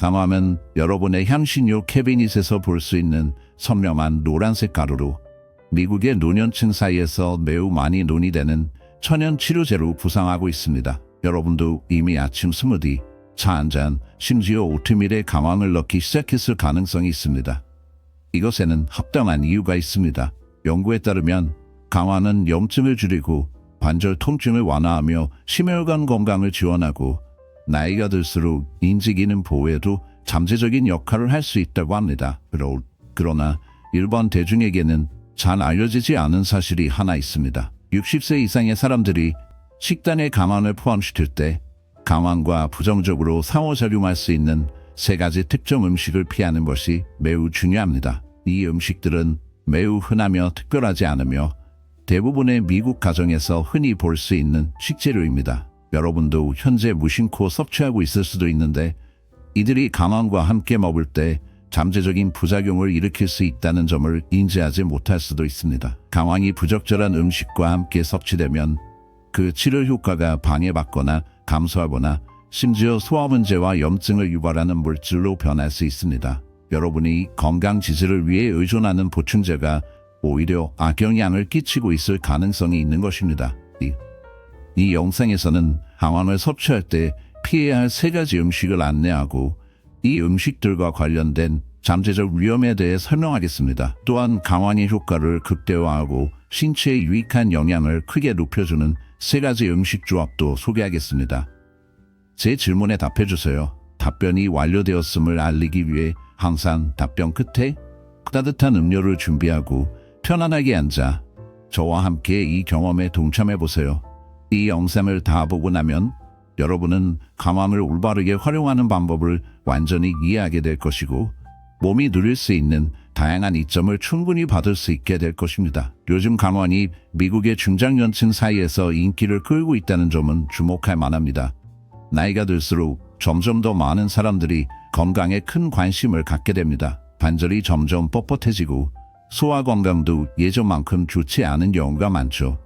강화는 여러분의 향신료 캐비닛에서 볼 수 있는 선명한 노란색 가루로 미국의 노년층 사이에서 매우 많이 논의되는 천연 치료제로 부상하고 있습니다. 여러분도 이미 아침 스무디, 차 한 잔, 심지어 오트밀에 강황을 넣기 시작했을 가능성이 있습니다. 이것에는 합당한 이유가 있습니다. 연구에 따르면 강황은 염증을 줄이고 관절 통증을 완화하며 심혈관 건강을 지원하고 나이가 들수록 인지 기능 보호에도 잠재적인 역할을 할 수 있다고 합니다. 그러나 일반 대중에게는 잘 알려지지 않은 사실이 하나 있습니다. 60세 이상의 사람들이 식단에 강황을 포함시킬 때 강황과 부정적으로 상호작용할 수 있는 3가지 특정 음식을 피하는 것이 매우 중요합니다. 이 음식들은 매우 흔하며 특별하지 않으며 대부분의 미국 가정에서 흔히 볼 수 있는 식재료입니다. 여러분도 현재 무심코 섭취하고 있을 수도 있는데 이들이 강황과 함께 먹을 때 잠재적인 부작용을 일으킬 수 있다는 점을 인지하지 못할 수도 있습니다. 강황이 부적절한 음식과 함께 섭취되면 그 치료 효과가 방해받거나 감소하거나 심지어 소화 문제와 염증을 유발하는 물질로 변할 수 있습니다. 여러분이 건강 지지를 위해 의존하는 보충제가 오히려 악영향을 끼치고 있을 가능성이 있는 것입니다. 이 영상에서는 강황을 섭취할 때 피해야 할 3가지 음식을 안내하고 이 음식들과 관련된 잠재적 위험에 대해 설명하겠습니다. 또한 강황의 효과를 극대화하고 신체에 유익한 영향을 크게 높여주는 3가지 음식 조합도 소개하겠습니다. 제 질문에 답해주세요. 답변이 완료되었음을 알리기 위해 항상 답변 끝에 따뜻한 음료를 준비하고 편안하게 앉아 저와 함께 이 경험에 동참해보세요. 이 영상을 다 보고 나면 여러분은 강황을 올바르게 활용하는 방법을 완전히 이해하게 될 것이고 몸이 누릴 수 있는 다양한 이점을 충분히 받을 수 있게 될 것입니다. 요즘 강황이 미국의 중장년층 사이에서 인기를 끌고 있다는 점은 주목할 만합니다. 나이가 들수록 점점 더 많은 사람들이 건강에 큰 관심을 갖게 됩니다. 관절이 점점 뻣뻣해지고 소화 건강도 예전만큼 좋지 않은 경우가 많죠.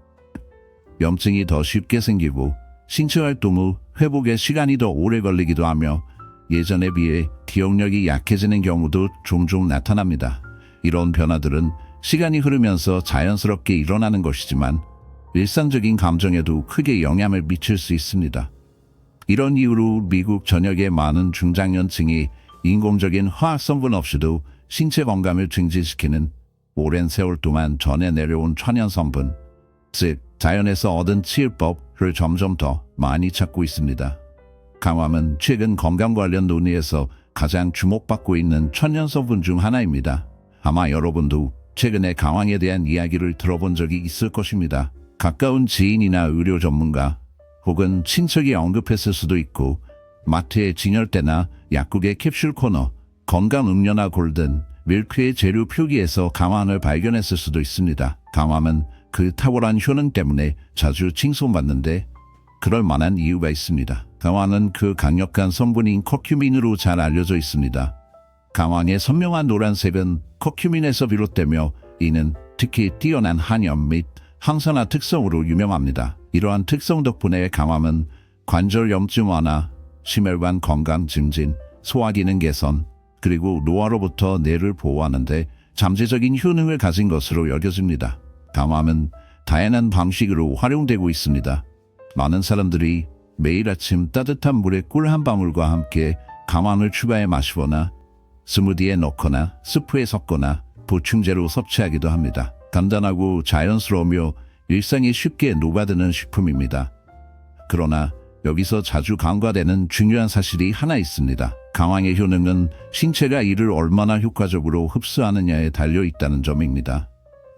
염증이 더 쉽게 생기고 신체 활동 후 회복에 시간이 더 오래 걸리기도 하며 예전에 비해 기억력이 약해지는 경우도 종종 나타납니다. 이런 변화들은 시간이 흐르면서 자연스럽게 일어나는 것이지만 일상적인 감정에도 크게 영향을 미칠 수 있습니다. 이런 이유로 미국 전역의 많은 중장년층이 인공적인 화학 성분 없이도 신체 건강을 증진시키는 오랜 세월 동안 전해 내려온 천연 성분, 즉 자연에서 얻은 치유법을 점점 더 많이 찾고 있습니다. 강황은 최근 건강 관련 논의에서 가장 주목받고 있는 천연 성분 중 하나입니다. 아마 여러분도 최근에 강황에 대한 이야기를 들어본 적이 있을 것입니다. 가까운 지인이나 의료 전문가 혹은 친척이 언급했을 수도 있고 마트의 진열대나 약국의 캡슐 코너, 건강 음료나 골든 밀크의 재료 표기에서 강황을 발견했을 수도 있습니다. 강황은 그 탁월한 효능 때문에 자주 칭송받는데 그럴 만한 이유가 있습니다. 강황은 그 강력한 성분인 커큐민으로 잘 알려져 있습니다. 강황의 선명한 노란색은 커큐민에서 비롯되며 이는 특히 뛰어난 한염 및 항산화 특성으로 유명합니다. 이러한 특성 덕분에 강황은 관절 염증 완화, 심혈관 건강 증진, 소화기능 개선, 그리고 노화로부터 뇌를 보호하는 데 잠재적인 효능을 가진 것으로 여겨집니다. 강황은 다양한 방식으로 활용되고 있습니다. 많은 사람들이 매일 아침 따뜻한 물에 꿀 한 방울과 함께 강황을 추가해 마시거나 스무디에 넣거나 스프에 섞거나 보충제로 섭취하기도 합니다. 간단하고 자연스러우며 일상에 쉽게 녹아드는 식품입니다. 그러나 여기서 자주 간과되는 중요한 사실이 하나 있습니다. 강황의 효능은 신체가 이를 얼마나 효과적으로 흡수하느냐에 달려 있다는 점입니다.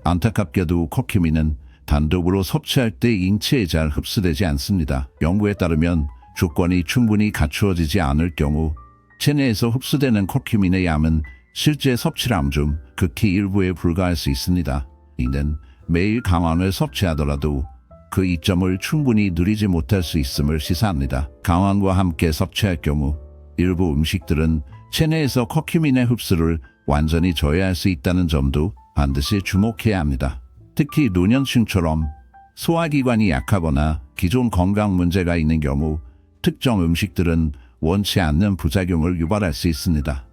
안타깝게도 커큐민은 단독으로 섭취할 때 인체에 잘 흡수되지 않습니다. 연구에 따르면 조건이 충분히 갖추어지지 않을 경우 체내에서 흡수되는 커큐민의 양은 실제 섭취량 중 극히 일부에 불과할 수 있습니다. 이는 매일 강황을 섭취하더라도 그 이점을 충분히 누리지 못할 수 있음을 시사합니다. 강황과 함께 섭취할 경우 일부 음식들은 체내에서 커큐민의 흡수를 완전히 저해할 수 있다는 점도 반드시 주목해야 합니다. 특히 노년층처럼 소화기관이 약하거나 기존 건강 문제가 있는 경우 특정 음식들은 원치 않는 부작용을 유발할 수 있습니다.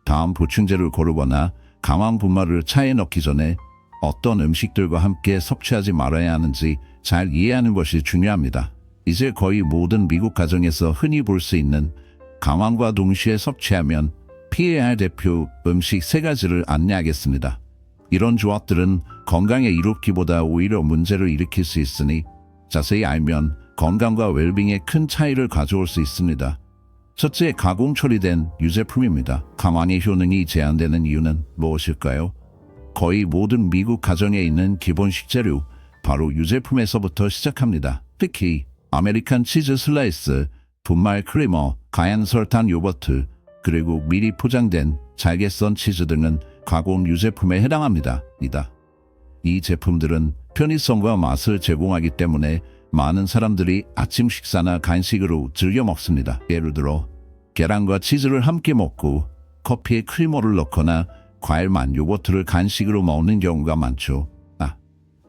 다음 보충제를 고르거나 감황 분말을 차에 넣기 전에 어떤 음식들과 함께 섭취하지 말아야 하는지 잘 이해하는 것이 중요합니다. 이제 거의 모든 미국 가정에서 흔히 볼 수 있는 감황과 동시에 섭취하면 피해야 할 대표 음식 3가지를 안내하겠습니다. 이런 조합들은 건강에 이롭기보다 오히려 문제를 일으킬 수 있으니 자세히 알면 건강과 웰빙에 큰 차이를 가져올 수 있습니다. 첫째, 가공 처리된 유제품입니다. 감황의 효능이 제한되는 이유는 무엇일까요? 거의 모든 미국 가정에 있는 기본 식재료, 바로 유제품에서부터 시작합니다. 특히 아메리칸 치즈 슬라이스, 분말 크리머, 가양 설탕 요거트, 그리고 미리 포장된 잘게 썬 치즈 등은 가공 유제품에 해당합니다. 이 제품들은 편의성과 맛을 제공하기 때문에 많은 사람들이 아침 식사나 간식으로 즐겨 먹습니다. 예를 들어 계란과 치즈를 함께 먹고 커피에 크리머를 넣거나 과일만 요거트를 간식으로 먹는 경우가 많죠.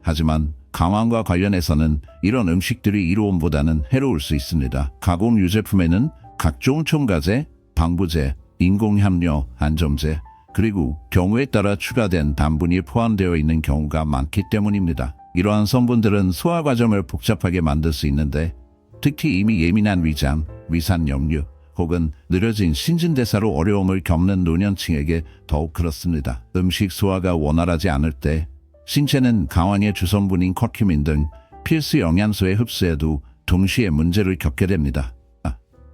하지만 감황과 관련해서는 이런 음식들이 이로움보다는 해로울 수 있습니다. 가공 유제품에는 각종 첨가제, 방부제, 인공향료, 안점제, 그리고 경우에 따라 추가된 단분이 포함되어 있는 경우가 많기 때문입니다. 이러한 성분들은 소화 과정을 복잡하게 만들 수 있는데 특히 이미 예민한 위장, 위산염류 혹은 느려진 신진대사로 어려움을 겪는 노년층에게 더욱 그렇습니다. 음식 소화가 원활하지 않을 때 신체는 감황의 주성분인 커큐민 등 필수 영양소의 흡수에도 동시에 문제를 겪게 됩니다.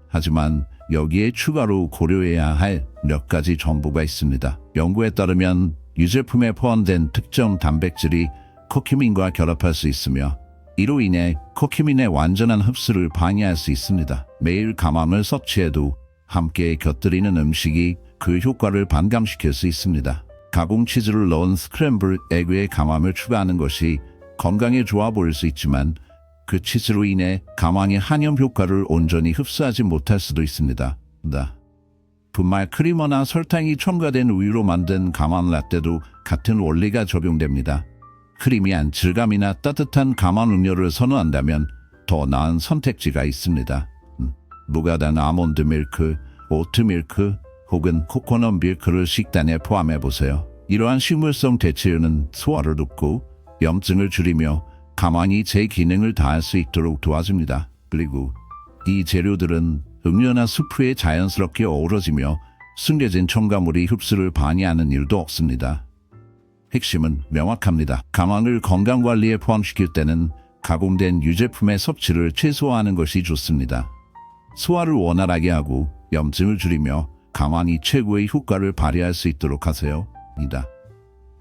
하지만 여기에 추가로 고려해야 할 몇 가지 정보가 있습니다. 연구에 따르면 유제품에 포함된 특정 단백질이 커큐민과 결합할 수 있으며 이로 인해 커큐민의 완전한 흡수를 방해할 수 있습니다. 매일 감황을 섭취해도 함께 곁들이는 음식이 그 효과를 반감시킬 수 있습니다. 가공 치즈를 넣은 스크램블 에그에 감황을 추가하는 것이 건강에 좋아 보일 수 있지만 그 치즈로 인해 감황의 한염 효과를 온전히 흡수하지 못할 수도 있습니다. 분말 크리머나 설탕이 첨가된 우유로 만든 감황 라떼도 같은 원리가 적용됩니다. 크리미한 질감이나 따뜻한 감황 음료를 선호한다면 더 나은 선택지가 있습니다. 무가당 아몬드 밀크, 오트 밀크 혹은 코코넛 밀크를 식단에 포함해보세요. 이러한 식물성 대체류는 소화를 돕고 염증을 줄이며 감황이 제 기능을 다할 수 있도록 도와줍니다. 그리고 이 재료들은 음료나 수프에 자연스럽게 어우러지며 숨겨진 첨가물이 흡수를 방해하는 일도 없습니다. 핵심은 명확합니다. 감황을 건강관리에 포함시킬 때는 가공된 유제품의 섭취를 최소화하는 것이 좋습니다. 소화를 원활하게 하고 염증을 줄이며 감황이 최고의 효과를 발휘할 수 있도록 하세요.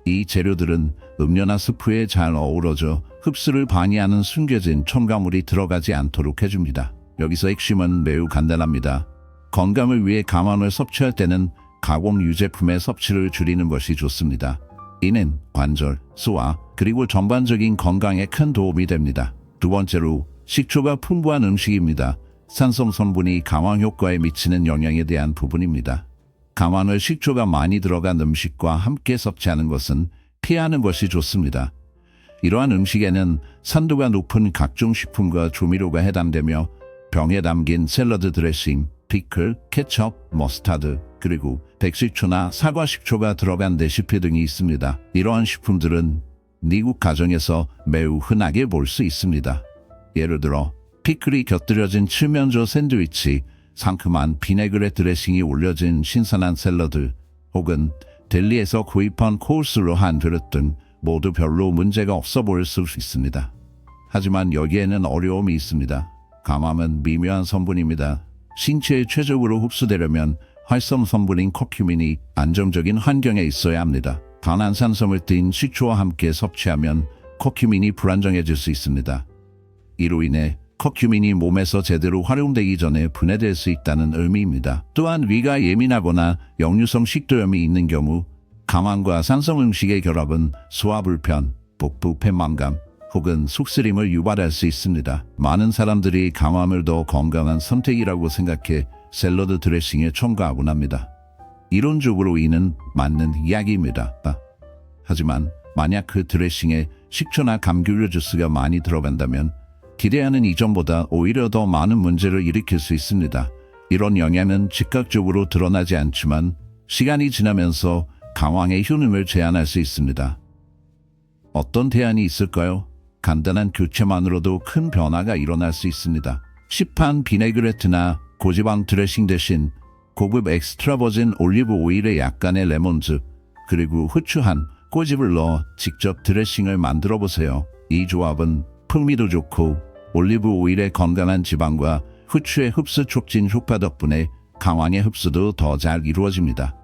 이 재료들은 음료나 스프에 잘 어우러져 흡수를 방해하는 숨겨진 첨가물이 들어가지 않도록 해줍니다. 여기서 핵심은 매우 간단합니다. 건강을 위해 감황을 섭취할 때는 가공 유제품의 섭취를 줄이는 것이 좋습니다. 이는 관절, 소화, 그리고 전반적인 건강에 큰 도움이 됩니다. 두 번째로, 식초가 풍부한 음식입니다. 산성 성분이 감황 효과에 미치는 영향에 대한 부분입니다. 감황을 식초가 많이 들어간 음식과 함께 섭취하는 것은 피하는 것이 좋습니다. 이러한 음식에는 산도가 높은 각종 식품과 조미료가 해당되며 병에 담긴 샐러드 드레싱, 피클, 케첩, 머스타드, 그리고 백식초나 사과식초가 들어간 레시피 등이 있습니다. 이러한 식품들은 미국 가정에서 매우 흔하게 볼 수 있습니다. 예를 들어 피클이 곁들여진 칠면조 샌드위치, 상큼한 비네그레 드레싱이 올려진 신선한 샐러드, 혹은 델리에서 구입한 코울슬로 한 그릇 등 모두 별로 문제가 없어 보일 수 있습니다. 하지만 여기에는 어려움이 있습니다. 감황은 미묘한 성분입니다. 신체에 최적으로 흡수되려면 활성 성분인 커큐민이 안정적인 환경에 있어야 합니다. 단한산성을 띤 식초와 함께 섭취하면 커큐민이 불안정해질 수 있습니다. 이로 인해 커큐민이 몸에서 제대로 활용되기 전에 분해될 수 있다는 의미입니다. 또한 위가 예민하거나 역류성 식도염이 있는 경우 감황과 산성 음식의 결합은 소화불편, 복부 폐만감, 혹은 속쓰림을 유발할 수 있습니다. 많은 사람들이 감황을 더 건강한 선택이라고 생각해 샐러드 드레싱에 첨가하곤 합니다. 이론적으로 이는 맞는 이야기입니다. 하지만 만약 그 드레싱에 식초나 감귤류 주스가 많이 들어간다면 기대하는 이전보다 오히려 더 많은 문제를 일으킬 수 있습니다. 이런 영향은 즉각적으로 드러나지 않지만 시간이 지나면서 강황의 효능을 제한할 수 있습니다. 어떤 대안이 있을까요? 간단한 교체만으로도 큰 변화가 일어날 수 있습니다. 시판 비네그레트나 고지방 드레싱 대신 고급 엑스트라 버진 올리브 오일에 약간의 레몬즙 그리고 후추 한 꼬집을 넣어 직접 드레싱을 만들어 보세요. 이 조합은 풍미도 좋고 올리브 오일의 건강한 지방과 후추의 흡수 촉진 효과 덕분에 강황의 흡수도 더 잘 이루어집니다.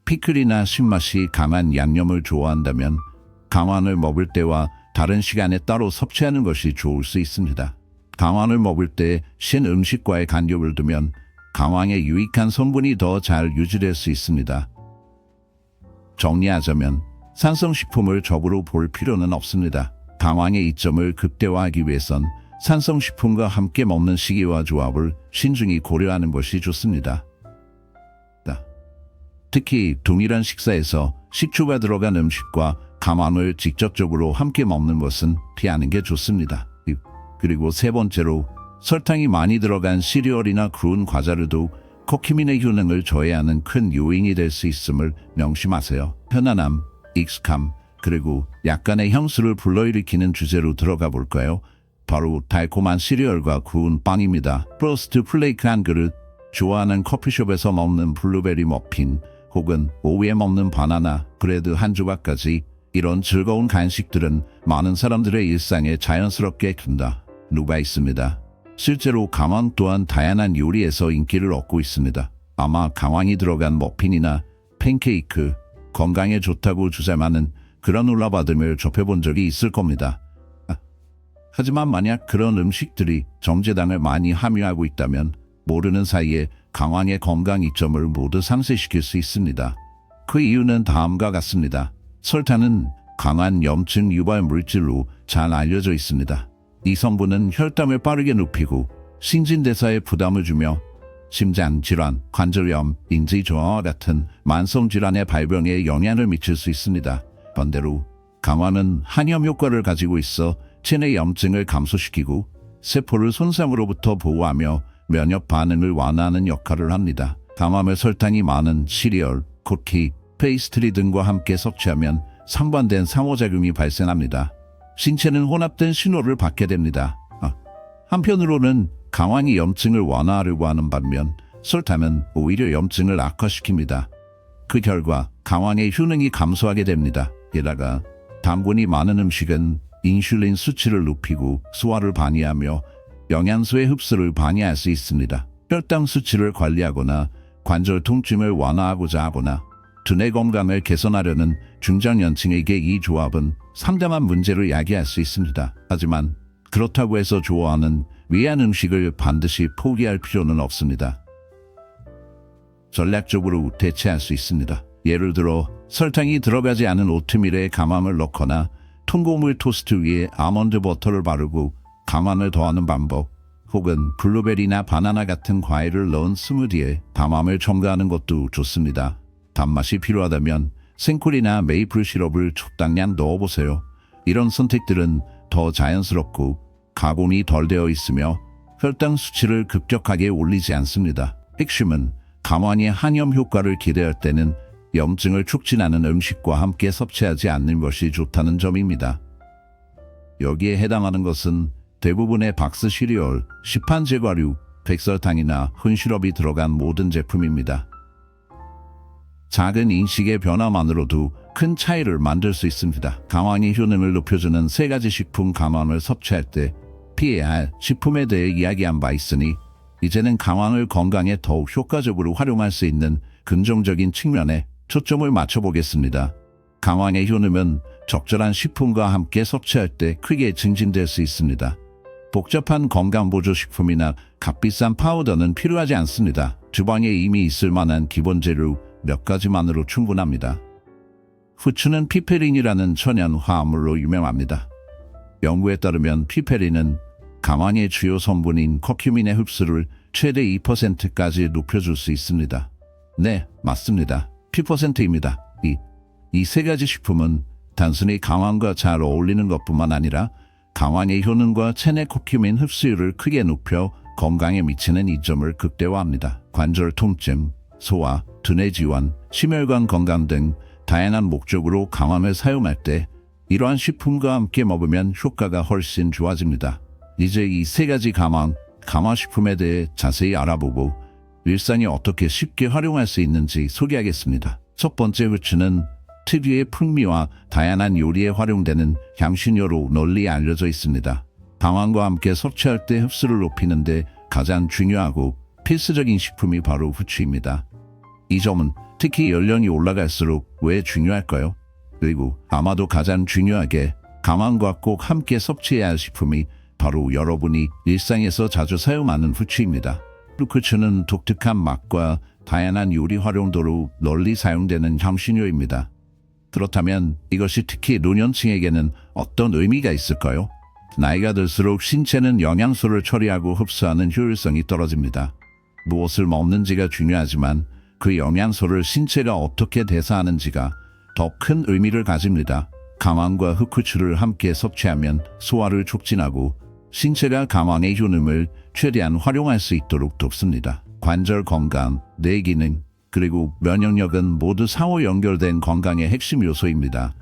피클이나 신맛이 강한 양념을 좋아한다면 강황을 먹을 때와 다른 시간에 따로 섭취하는 것이 좋을 수 있습니다. 강황을 먹을 때 신 음식과의 간격을 두면 강황의 유익한 성분이 더 잘 유지될 수 있습니다. 정리하자면 산성식품을 적으로 볼 필요는 없습니다. 강황의 이점을 극대화하기 위해선 산성식품과 함께 먹는 시기와 조합을 신중히 고려하는 것이 좋습니다. 특히 동일한 식사에서 식초가 들어간 음식과 강황을 직접적으로 함께 먹는 것은 피하는 게 좋습니다. 그리고 세 번째로 설탕이 많이 들어간 시리얼이나 구운 과자류도 커큐민의 효능을 저해하는 큰 요인이 될 수 있음을 명심하세요. 편안함, 익숙함, 그리고 약간의 향수를 불러일으키는 주제로 들어가 볼까요? 바로 달콤한 시리얼과 구운 빵입니다. 프로스트 플레이크 한 그릇, 좋아하는 커피숍에서 먹는 블루베리 머핀, 혹은 오후에 먹는 바나나, 브레드 한 조각까지 이런 즐거운 간식들은 많은 사람들의 일상에 자연스럽게 누가 있습니다. 실제로 강황 또한 다양한 요리에서 인기를 얻고 있습니다. 아마 강황이 들어간 머핀이나 팬케이크, 건강에 좋다고 주장하는 그라놀라 바듬을 접해본 적이 있을 겁니다. 하지만 만약 그런 음식들이 정제당을 많이 함유하고 있다면 모르는 사이에 강황의 건강 이점을 모두 상쇄시킬 수 있습니다. 그 이유는 다음과 같습니다. 설탕은 강한 염증 유발 물질로 잘 알려져 있습니다. 이 성분은 혈당을 빠르게 높이고 신진대사에 부담을 주며 심장 질환, 관절염, 인지 저하 같은 만성 질환의 발병에 영향을 미칠 수 있습니다. 반대로 강황은 한염 효과를 가지고 있어 체내 염증을 감소시키고 세포를 손상으로부터 보호하며 면역 반응을 완화하는 역할을 합니다. 강황을 설탕이 많은 시리얼, 쿠키, 페이스트리 등과 함께 섭취하면 상반된 상호작용이 발생합니다. 신체는 혼합된 신호를 받게 됩니다. 한편으로는 강황이 염증을 완화하려고 하는 반면 설탕은 오히려 염증을 악화시킵니다. 그 결과 강황의 효능이 감소하게 됩니다. 게다가 당분이 많은 음식은 인슐린 수치를 높이고 소화를 방해하며 영양소의 흡수를 방해할 수 있습니다. 혈당 수치를 관리하거나 관절 통증을 완화하고자 하거나 두뇌 건강을 개선하려는 중장년층에게 이 조합은 상당한 문제를 야기할 수 있습니다. 하지만 그렇다고 해서 좋아하는 위안 음식을 반드시 포기할 필요는 없습니다. 전략적으로 대체할 수 있습니다. 예를 들어 설탕이 들어가지 않은 오트밀에 감함을 넣거나 통곡물 토스트 위에 아몬드 버터를 바르고 감함을 더하는 방법, 혹은 블루베리나 바나나 같은 과일을 넣은 스무디에 담함을 첨가하는 것도 좋습니다. 단맛이 필요하다면 생쿨이나 메이플 시럽을 적당량 넣어보세요. 이런 선택들은 더 자연스럽고 가공이 덜 되어 있으며 혈당 수치를 급격하게 올리지 않습니다. 핵심은 강황의 한염 효과를 기대할 때는 염증을 촉진하는 음식과 함께 섭취하지 않는 것이 좋다는 점입니다. 여기에 해당하는 것은 대부분의 박스 시리얼, 시판 제과류, 백설탕이나 흔시럽이 들어간 모든 제품입니다. 작은 인식의 변화만으로도 큰 차이를 만들 수 있습니다. 강황의 효능을 높여주는 세 가지 식품 강황을 섭취할 때 피해야 할 식품에 대해 이야기한 바 있으니 이제는 강황을 건강에 더욱 효과적으로 활용할 수 있는 긍정적인 측면에 초점을 맞춰보겠습니다. 강황의 효능은 적절한 식품과 함께 섭취할 때 크게 증진될 수 있습니다. 복잡한 건강보조식품이나 값비싼 파우더는 필요하지 않습니다. 주방에 이미 있을 만한 기본 재료 몇 가지만으로 충분합니다. 후추는 피페린이라는 천연 화합물로 유명합니다. 연구에 따르면 피페린은 강황의 주요 성분인 커큐민의 흡수를 최대 2%까지 높여줄 수 있습니다. 네, 맞습니다. 2%입니다. 이 세 가지 식품은 단순히 강황과 잘 어울리는 것뿐만 아니라 강황의 효능과 체내 커큐민 흡수율을 크게 높여 건강에 미치는 이점을 극대화합니다. 관절 통증, 소화, 두뇌 지원, 심혈관 건강 등 다양한 목적으로 강황을 사용할 때 이러한 식품과 함께 먹으면 효과가 훨씬 좋아집니다. 이제 이 세 가지 강황식품에 대해 자세히 알아보고 일상에 어떻게 쉽게 활용할 수 있는지 소개하겠습니다. 첫 번째 후추는 특유의 풍미와 다양한 요리에 활용되는 향신료로 널리 알려져 있습니다. 강황과 함께 섭취할 때 흡수를 높이는 데 가장 중요하고 필수적인 식품이 바로 후추입니다. 이 점은 특히 연령이 올라갈수록 왜 중요할까요? 그리고 아마도 가장 중요하게 강황과 꼭 함께 섭취해야 할 식품이 바로 여러분이 일상에서 자주 사용하는 후추입니다. 후추는 독특한 맛과 다양한 요리 활용도로 널리 사용되는 향신료입니다. 그렇다면 이것이 특히 노년층에게는 어떤 의미가 있을까요? 나이가 들수록 신체는 영양소를 처리하고 흡수하는 효율성이 떨어집니다. 무엇을 먹는지가 중요하지만 그 영양소를 신체가 어떻게 대사하는지가 더 큰 의미를 가집니다. 강황과 흑후추를 함께 섭취하면 소화를 촉진하고 신체가 강황의 효능을 최대한 활용할 수 있도록 돕습니다. 관절 건강, 뇌 기능, 그리고 면역력은 모두 상호 연결된 건강의 핵심 요소입니다.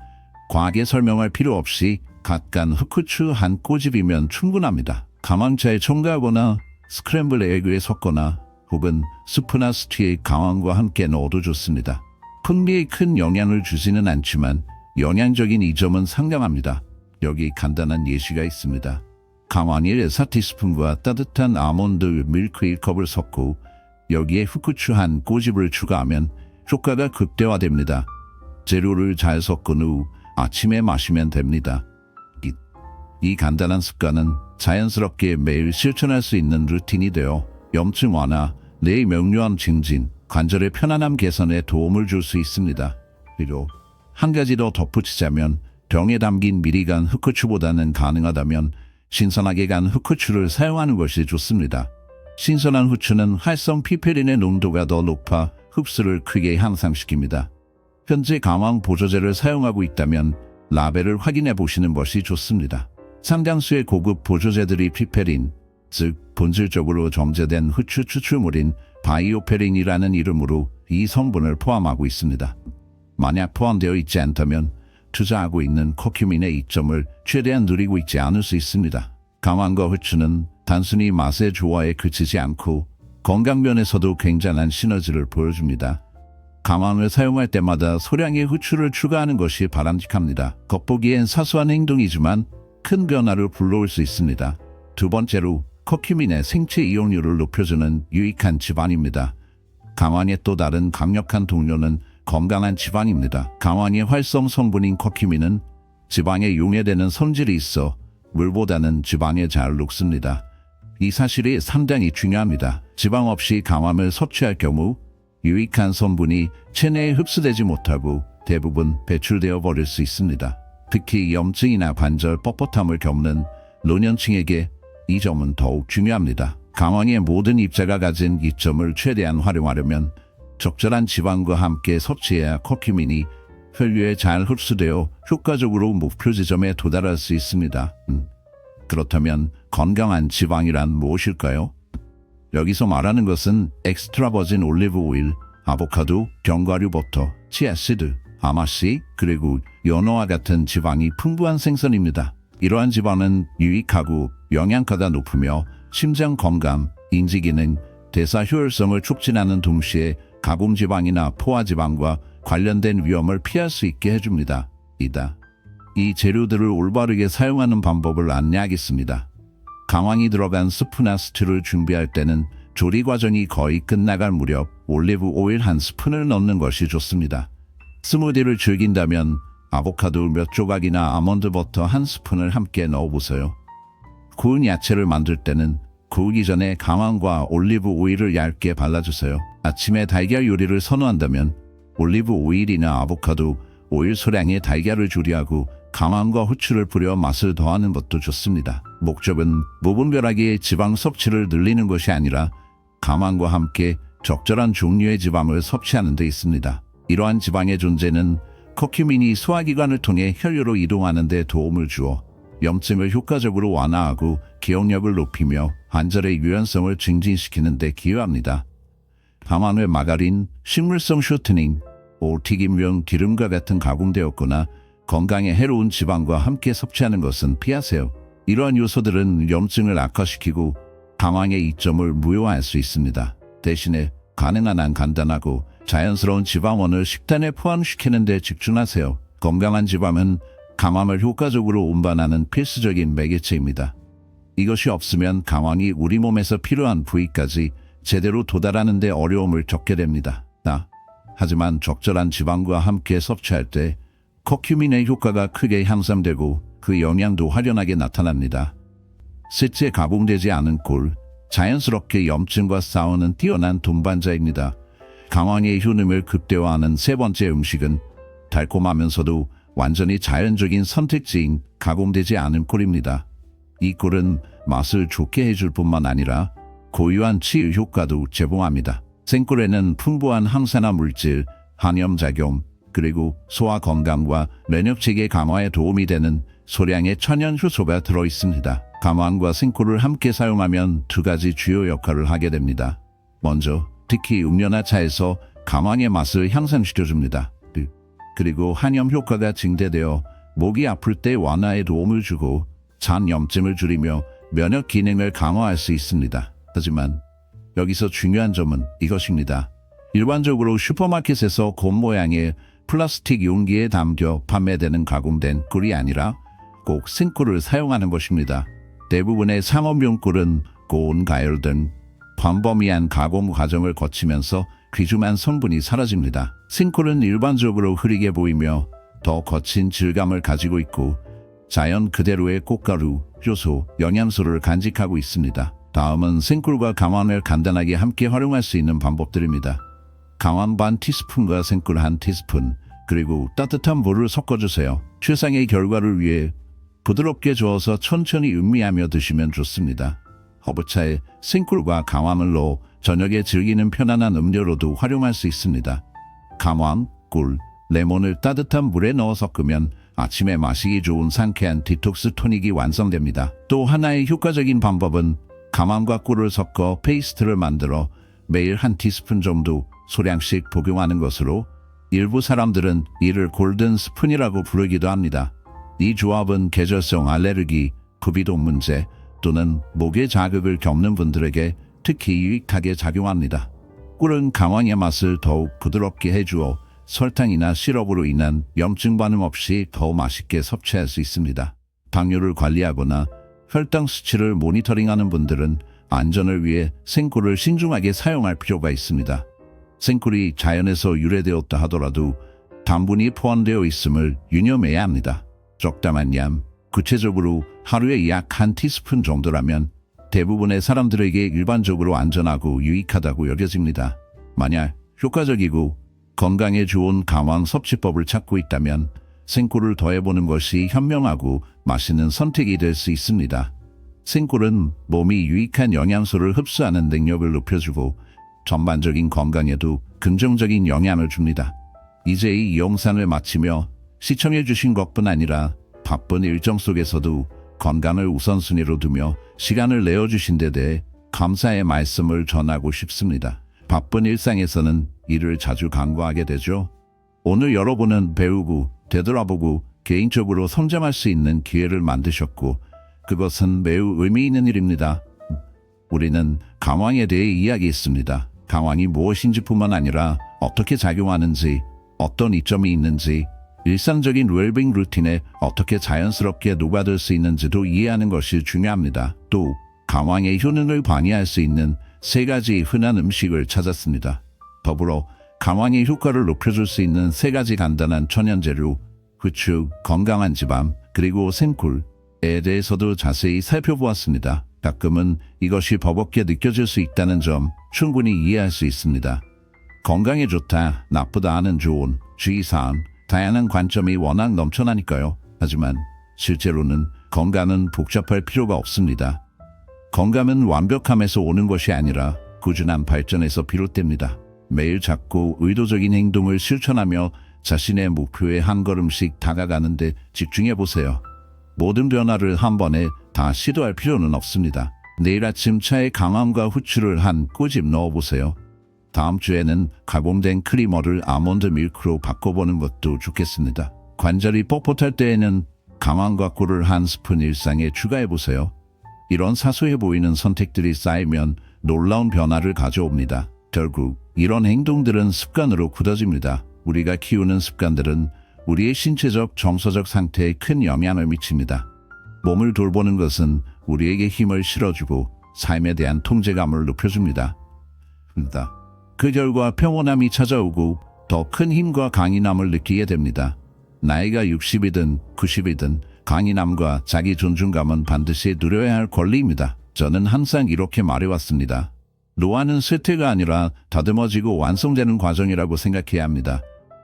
과하게 설명할 필요 없이 갓간 흑후추 한 꼬집이면 충분합니다. 강황차에 첨가하거나 스크램블 에그에 섞거나 혹은 수프나 스튜에 강황과 함께 넣어도 좋습니다. 풍미에 큰 영향을 주지는 않지만 영양적인 이점은 상당합니다. 여기 간단한 예시가 있습니다. 강황에 4티스푼과 따뜻한 아몬드 밀크 1컵을 섞고 여기에 흑후추 한 꼬집을 추가하면 효과가 극대화됩니다. 재료를 잘 섞은 후 아침에 마시면 됩니다. 이 간단한 습관은 자연스럽게 매일 실천할 수 있는 루틴이 되어 염증 완화, 뇌의 명료함 증진, 관절의 편안함 개선에 도움을 줄 수 있습니다. 그리고 한 가지 더 덧붙이자면 병에 담긴 미리 간 흑후추보다는 가능하다면 신선하게 간 흑후추를 사용하는 것이 좋습니다. 신선한 후추는 활성 피페린의 농도가 더 높아 흡수를 크게 향상시킵니다. 현재 강황 보조제를 사용하고 있다면 라벨을 확인해 보시는 것이 좋습니다. 상당수의 고급 보조제들이 피페린, 즉 본질적으로 정제된 후추 추출물인 바이오페린이라는 이름으로 이 성분을 포함하고 있습니다. 만약 포함되어 있지 않다면 투자하고 있는 커큐민의 이점을 최대한 누리고 있지 않을 수 있습니다. 강황과 후추는 단순히 맛의 조화에 그치지 않고 건강면에서도 굉장한 시너지를 보여줍니다. 강황을 사용할 때마다 소량의 후추를 추가하는 것이 바람직합니다. 겉보기엔 사소한 행동이지만 큰 변화를 불러올 수 있습니다. 두 번째로 커큐민의 생체 이용률을 높여주는 유익한 지방입니다. 강황의 또 다른 강력한 동료는 건강한 지방입니다. 강황의 활성 성분인 커큐민은 지방에 용해되는 성질이 있어 물보다는 지방에 잘 녹습니다. 이 사실이 상당히 중요합니다. 지방 없이 강황을 섭취할 경우 유익한 성분이 체내에 흡수되지 못하고 대부분 배출되어 버릴 수 있습니다. 특히 염증이나 관절 뻣뻣함을 겪는 노년층에게 이 점은 더욱 중요합니다. 강황의 모든 입자가 가진 이점을 최대한 활용하려면 적절한 지방과 함께 섭취해야 커큐민이 혈류에 잘 흡수되어 효과적으로 목표 지점에 도달할 수 있습니다. 그렇다면 건강한 지방이란 무엇일까요? 여기서 말하는 것은 엑스트라 버진 올리브 오일, 아보카도, 견과류 버터, 치아씨드, 아마씨, 그리고 연어와 같은 지방이 풍부한 생선입니다. 이러한 지방은 유익하고 영양가가 높으며 심장 건강, 인지 기능, 대사 효율성을 촉진하는 동시에 가공지방이나 포화지방과 관련된 위험을 피할 수 있게 해줍니다. 이 재료들을 올바르게 사용하는 방법을 안내하겠습니다. 강황이 들어간 스프나 스튜를 준비할 때는 조리 과정이 거의 끝나갈 무렵 올리브 오일 한 스푼을 넣는 것이 좋습니다. 스무디를 즐긴다면 아보카도 몇 조각이나 아몬드 버터 한 스푼을 함께 넣어보세요. 구운 야채를 만들 때는 구우기 전에 강황과 올리브 오일을 얇게 발라주세요. 아침에 달걀 요리를 선호한다면 올리브 오일이나 아보카도 오일 소량의 달걀을 조리하고 강황과 후추를 뿌려 맛을 더하는 것도 좋습니다. 목적은 무분별하게 지방 섭취를 늘리는 것이 아니라 강황과 함께 적절한 종류의 지방을 섭취하는 데 있습니다. 이러한 지방의 존재는 커큐민이 소화기관을 통해 혈류로 이동하는 데 도움을 주어 염증을 효과적으로 완화하고 기억력을 높이며 관절의 유연성을 증진시키는 데 기여합니다. 다만 왜 마가린, 식물성 쇼트닝, 튀김용 기름과 같은 가공되었거나 건강에 해로운 지방과 함께 섭취하는 것은 피하세요. 이러한 요소들은 염증을 악화시키고 당황의 이점을 무효화할 수 있습니다. 대신에 가능한 한 간단하고 자연스러운 지방원을 식단에 포함시키는 데 집중하세요. 건강한 지방은 감암을 효과적으로 운반하는 필수적인 매개체입니다. 이것이 없으면 감암이 우리 몸에서 필요한 부위까지 제대로 도달하는 데 어려움을 겪게 됩니다. 하지만 적절한 지방과 함께 섭취할 때 커큐민의 효과가 크게 향상되고 그 영양도 활연하게 나타납니다. 실제 가공되지 않은 꿀, 자연스럽게 염증과 싸우는 뛰어난 동반자입니다. 감암의 효능을 극대화하는 세 번째 음식은 달콤하면서도 완전히 자연적인 선택지인 가공되지 않은 꿀입니다. 이 꿀은 맛을 좋게 해줄 뿐만 아니라 고유한 치유 효과도 제공합니다. 생꿀에는 풍부한 항산화 물질, 항염작용, 그리고 소화 건강과 면역체계 강화에 도움이 되는 소량의 천연 효소가 들어있습니다. 감암과 생꿀을 함께 사용하면 두 가지 주요 역할을 하게 됩니다. 먼저, 특히 음료나 차에서 감암의 맛을 향상시켜줍니다. 그리고 항염 효과가 증대되어 목이 아플 때 완화에 도움을 주고 장 염증을 줄이며 면역 기능을 강화할 수 있습니다. 하지만 여기서 중요한 점은 이것입니다. 일반적으로 슈퍼마켓에서 곰 모양의 플라스틱 용기에 담겨 판매되는 가공된 꿀이 아니라 꼭 생꿀을 사용하는 것입니다. 대부분의 상업용 꿀은 고온 가열 등 광범위한 가공 과정을 거치면서 귀중한 성분이 사라집니다. 생꿀은 일반적으로 흐리게 보이며 더 거친 질감을 가지고 있고 자연 그대로의 꽃가루, 효소, 영양소를 간직하고 있습니다. 다음은 생꿀과 감암을 간단하게 함께 활용할 수 있는 방법들입니다. 감암 반 티스푼과 생꿀 한 티스푼, 그리고 따뜻한 물을 섞어주세요. 최상의 결과를 위해 부드럽게 저어서 천천히 음미하며 드시면 좋습니다. 허브차에 생꿀과 감암을 넣어 저녁에 즐기는 편안한 음료로도 활용할 수 있습니다. 감암, 꿀, 레몬을 따뜻한 물에 넣어 섞으면 아침에 마시기 좋은 상쾌한 디톡스 토닉이 완성됩니다. 또 하나의 효과적인 방법은 감암과 꿀을 섞어 페이스트를 만들어 매일 한 티스푼 정도 소량씩 복용하는 것으로 일부 사람들은 이를 골든 스푼이라고 부르기도 합니다. 이 조합은 계절성 알레르기, 구비동 문제 또는 목의 자극을 겪는 분들에게 특히 유익하게 작용합니다. 꿀은 감암의 맛을 더욱 부드럽게 해주어 설탕이나 시럽으로 인한 염증 반응 없이 더 맛있게 섭취할 수 있습니다. 당뇨를 관리하거나 혈당 수치를 모니터링하는 분들은 안전을 위해 생꿀을 신중하게 사용할 필요가 있습니다. 생꿀이 자연에서 유래되었다 하더라도 당분이 포함되어 있음을 유념해야 합니다. 적당한 양, 구체적으로 하루에 약 한 티스푼 정도라면 대부분의 사람들에게 일반적으로 안전하고 유익하다고 여겨집니다. 만약 효과적이고 건강에 좋은 감암 섭취법을 찾고 있다면 생꿀을 더해보는 것이 현명하고 맛있는 선택이 될 수 있습니다. 생꿀은 몸이 유익한 영양소를 흡수하는 능력을 높여주고 전반적인 건강에도 긍정적인 영향을 줍니다. 이제 이 영상을 마치며 시청해주신 것뿐 아니라 바쁜 일정 속에서도 건강을 우선순위로 두며 시간을 내어주신 데 대해 감사의 말씀을 전하고 싶습니다. 바쁜 일상에서는 이를 자주 간과하게 되죠. 오늘 여러분은 배우고 되돌아보고 개인적으로 성장할 수 있는 기회를 만드셨고 그것은 매우 의미 있는 일입니다. 우리는 감암에 대해 이야기했습니다. 감암이 무엇인지 뿐만 아니라 어떻게 작용하는지, 어떤 이점이 있는지, 일상적인 웰빙 루틴에 어떻게 자연스럽게 녹아들 수 있는지도 이해하는 것이 중요합니다. 또 감암의 효능을 방해할 수 있는 3가지 흔한 음식을 찾았습니다. 더불어 감암의 효과를 높여줄 수 있는 3가지 간단한 천연재료, 후추, 건강한 지방, 그리고 생꿀에 대해서도 자세히 살펴보았습니다. 가끔은 이것이 버겁게 느껴질 수 있다는 점 충분히 이해할 수 있습니다. 건강에 좋다, 나쁘다 하는 좋은 주의사항, 다양한 관점이 워낙 넘쳐나니까요. 하지만 실제로는 건강은 복잡할 필요가 없습니다. 건강은 완벽함에서 오는 것이 아니라 꾸준한 발전에서 비롯됩니다. 매일 작고 의도적인 행동을 실천하며 자신의 목표에 한 걸음씩 다가가는 데 집중해 보세요. 모든 변화를 한 번에 다 시도할 필요는 없습니다. 내일 아침 차에 강황과 후추를 한 꼬집 넣어보세요. 다음 주에는 가공된 크리머를 아몬드 밀크로 바꿔보는 것도 좋겠습니다. 관절이 뻣뻣할 때에는 강황과 꿀을 한 스푼 일상에 추가해보세요. 이런 사소해 보이는 선택들이 쌓이면 놀라운 변화를 가져옵니다. 결국 이런 행동들은 습관으로 굳어집니다. 우리가 키우는 습관들은 우리의 신체적, 정서적 상태에 큰 영향을 미칩니다. 몸을 돌보는 것은 우리에게 힘을 실어주고 삶에 대한 통제감을 높여줍니다. 그 결과 평온함이 찾아오고 더 큰 힘과 강인함을 느끼게 됩니다. 나이가 60이든 90이든 강인함과 자기 존중감은 반드시 누려야 할 권리입니다. 저는 항상 이렇게 말해왔습니다. 노화는 쇠퇴가 아니라 다듬어지고 완성되는 과정이라고 생각해야 합니다.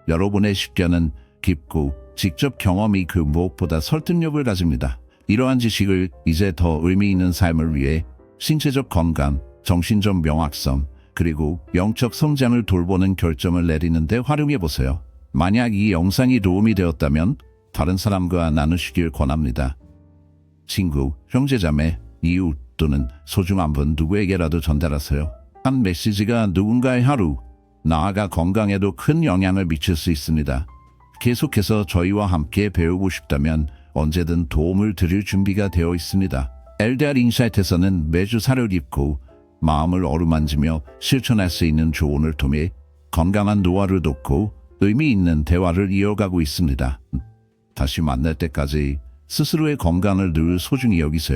여러분의 식견은 깊고 직접 경험이 그 무엇보다 설득력을 가집니다. 이러한 지식을 이제 더 의미 있는 삶을 위해 신체적 건강, 정신적 명확성, 그리고 영적 성장을 돌보는 결정을 내리는 데 활용해 보세요. 만약 이 영상이 도움이 되었다면 다른 사람과 나누시길 권합니다. 친구, 형제자매, 이웃 또는 소중한 분 누구에게라도 전달하세요. 한 메시지가 누군가의 하루, 나아가 건강에도 큰 영향을 미칠 수 있습니다. 계속해서 저희와 함께 배우고 싶다면 언제든 도움을 드릴 준비가 되어 있습니다. LDR 인사이트에서는 매주 살을 입고 마음을 어루만지며 실천할 수 있는 조언을 통해 건강한 노화를 돕고 의미 있는 대화를 이어가고 있습니다. 다시 만날 때까지 스스로의 건강을 늘 소중히 여기세요.